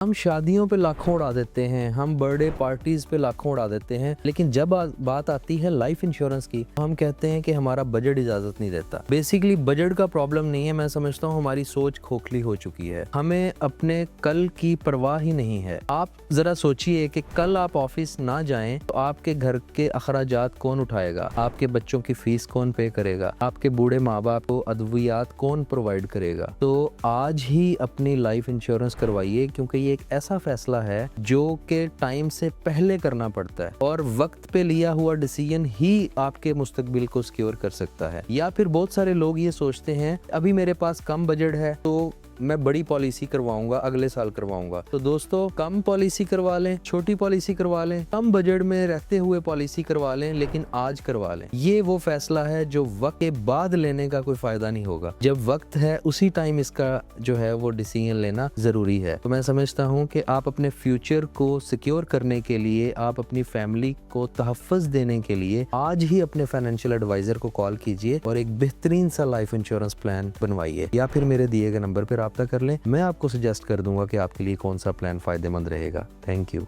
हम शादियों पे लाखों उड़ा देते हैं, हम बर्थडे पार्टीज पे लाखों उड़ा देते हैं, लेकिन जब बात आती है लाइफ इंश्योरेंस की तो हम कहते हैं कि हमारा बजट इजाजत नहीं देता। बेसिकली बजट का प्रॉब्लम नहीं है, मैं समझता हूँ हमारी सोच खोखली हो चुकी है। हमें अपने कल की परवाह ही नहीं है। आप जरा सोचिए कि कल आप ऑफिस ना जाएं तो आपके घर के अखराजात कौन उठाएगा, आपके बच्चों की फीस कौन पे करेगा, आपके बूढ़े माँ बाप को अद्वियात कौन प्रोवाइड करेगा। तो आज ही अपनी लाइफ इंश्योरेंस करवाइए, क्योंकि ये एक ऐसा फैसला है जो कि टाइम से पहले करना पड़ता है और वक्त पे लिया हुआ डिसीजन ही आपके मुस्तकबिल को सिक्योर कर सकता है। या फिर बहुत सारे लोग ये सोचते हैं अभी मेरे पास कम बजट है तो मैं बड़ी पॉलिसी करवाऊंगा, अगले साल करवाऊंगा। तो दोस्तों, कम पॉलिसी करवा लें, छोटी पॉलिसी करवा लें, कम बजट में रहते हुए पॉलिसी करवा लें, लेकिन आज करवा लें। ये वो फैसला है जो वक्त के बाद लेने का कोई फायदा नहीं होगा। जब वक्त है उसी टाइम इसका जो है वो डिसीजन लेना जरूरी है। तो मैं समझता हूँ कि आप अपने फ्यूचर को सिक्योर करने के लिए, आप अपनी फैमिली को तहफ़्फ़ुज़ देने के लिए आज ही अपने फाइनेंशियल एडवाइजर को कॉल कीजिए और एक बेहतरीन सा लाइफ इंश्योरेंस प्लान बनवाइए, या फिर मेरे दिए गए नंबर पर राब्ता कर लें। मैं आपको सजेस्ट कर दूंगा कि आपके लिए कौन सा प्लान फायदेमंद रहेगा। Thank you.